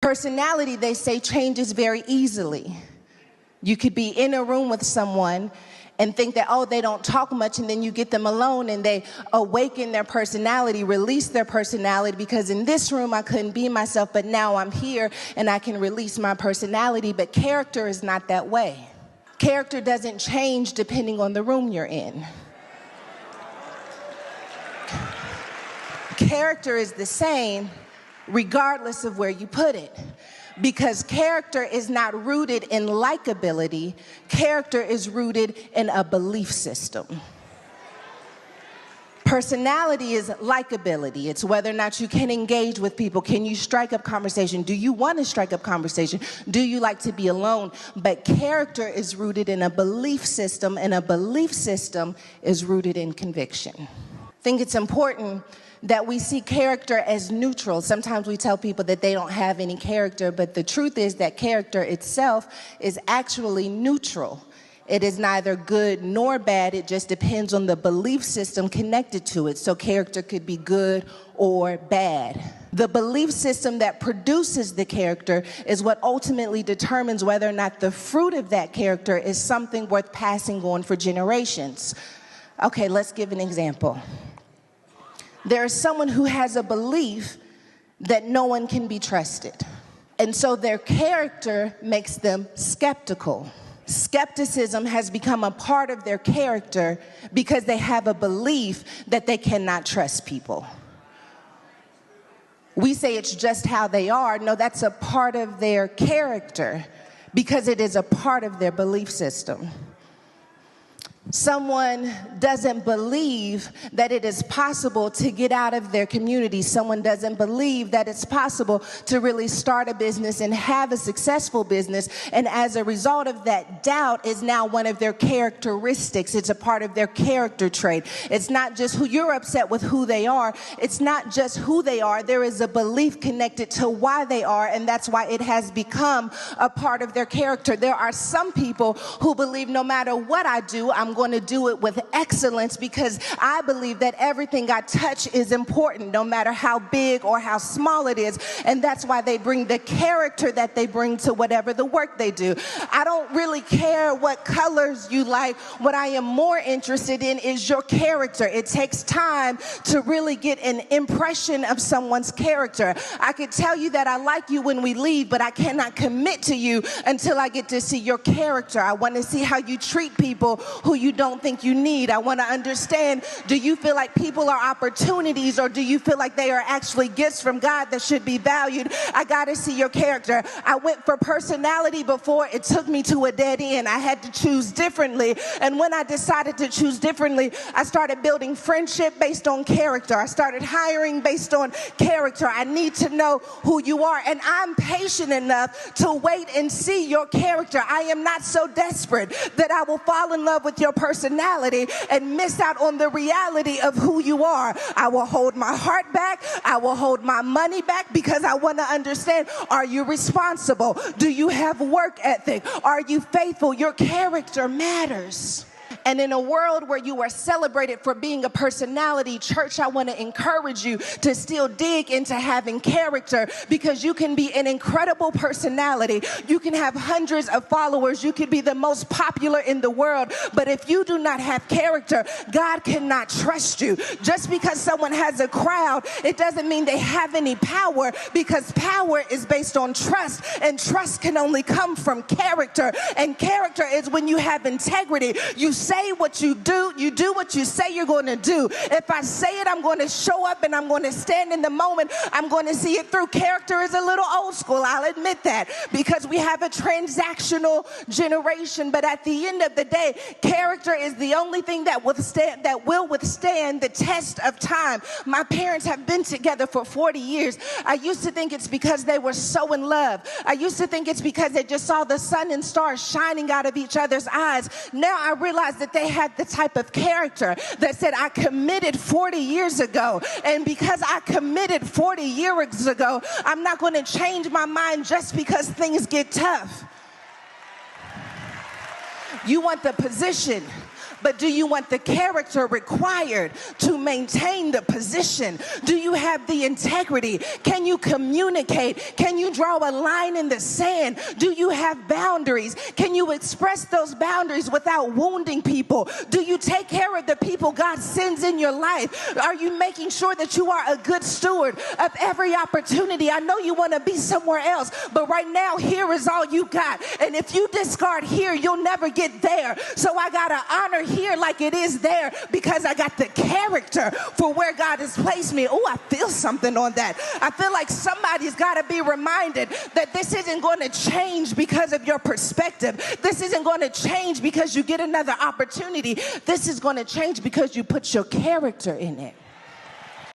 Personality, they say, changes very easily. You could be in a room with someone and think that, oh, they don't talk much, and then you get them alone and they awaken their personality, release their personality, because in this room I couldn't be myself, but now I'm here and I can release my personality. But character is not that way. Character doesn't change depending on the room you're in. Character is the same regardless of where you put it. Because character is not rooted in likability. Character is rooted in a belief system. Personality is likability. It's whether or not you can engage with people. Can you strike up conversation? Do you want to strike up conversation? Do you like to be alone? But character is rooted in a belief system, and a belief system is rooted in conviction. I think it's important that we see character as neutral. Sometimes we tell people that they don't have any character, but the truth is that character itself is actually neutral. It is neither good nor bad. It just depends on the belief system connected to it. So character could be good or bad. The belief system that produces the character is what ultimately determines whether or not the fruit of that character is something worth passing on for generations. Okay, let's give an example. There is someone who has a belief that no one can be trusted. And so their character makes them skeptical. Skepticism has become a part of their character because they have a belief that they cannot trust people. We say it's just how they are. No, that's a part of their character because it is a part of their belief system. Someone doesn't believe that it is possible to get out of their community. Someone doesn't believe that it's possible to really start a business and have a successful business. And as a result of that, doubt is now one of their characteristics. It's a part of their character trait. It's not just who you're upset with who they are. It's not just who they are. There is a belief connected to why they are, and that's why it has become a part of their character. There are some people who believe no matter what I do, I'm going to do it with excellence because I believe that everything I touch is important, no matter how big or how small it is. And that's why they bring the character that they bring to whatever the work they do. I don't really care what colors you like. What I am more interested in is your character. It takes time to really get an impression of someone's character. I could tell you that I like you when we leave, but I cannot commit to you until I get to see your character. I want to see how you treat people who you don't think you need. I want to understand, do you feel like people are opportunities, or do you feel like they are actually gifts from God that should be valued? I got to see your character. I went for personality before. It took me to a dead end. I had to choose differently. And when I decided to choose differently, I started building friendship based on character. I started hiring based on character. I need to know who you are. And I'm patient enough to wait and see your character. I am not so desperate that I will fall in love with your personality and miss out on the reality of who you are. I will hold my heart back. I will hold my money back because I want to understand, are you responsible? Do you have work ethic? Are you faithful? Your character matters. And in a world where you are celebrated for being a personality, church, I want to encourage you to still dig into having character, because you can be an incredible personality. You can have hundreds of followers. You can be the most popular in the world. But if you do not have character, God cannot trust you. Just because someone has a crowd, it doesn't mean they have any power, because power is based on trust, and trust can only come from character. And character is when you have integrity. You say what you do what you say you're going to do. If I say it, I'm going to show up and I'm going to stand in the moment. I'm going to see it through. Character is a little old school, I'll admit that, because we have a transactional generation. But at the end of the day, character is the only thing that will withstand the test of time. My parents have been together for 40 years. I used to think it's because they were so in love. I used to think it's because they just saw the sun and stars shining out of each other's eyes. Now I realize that they had the type of character that said, I committed 40 years ago, and because I committed 40 years ago, I'm not going to change my mind just because things get tough. You want the position, but do you want the character required to maintain the position? Do you have the integrity? Can you communicate? Can you draw a line in the sand? Do you have boundaries? Can you express those boundaries without wounding people? Do you take care of the people God sends in your life? Are you making sure that you are a good steward of every opportunity? I know you want to be somewhere else, but right now, here is all you got. And if you discard here, you'll never get there. So I got to honor here like it is there because I got the character for where God has placed me. Oh, I feel something on that. I feel like somebody's got to be reminded that this isn't going to change because of your perspective. This isn't going to change because you get another opportunity. This is going to change because you put your character in it.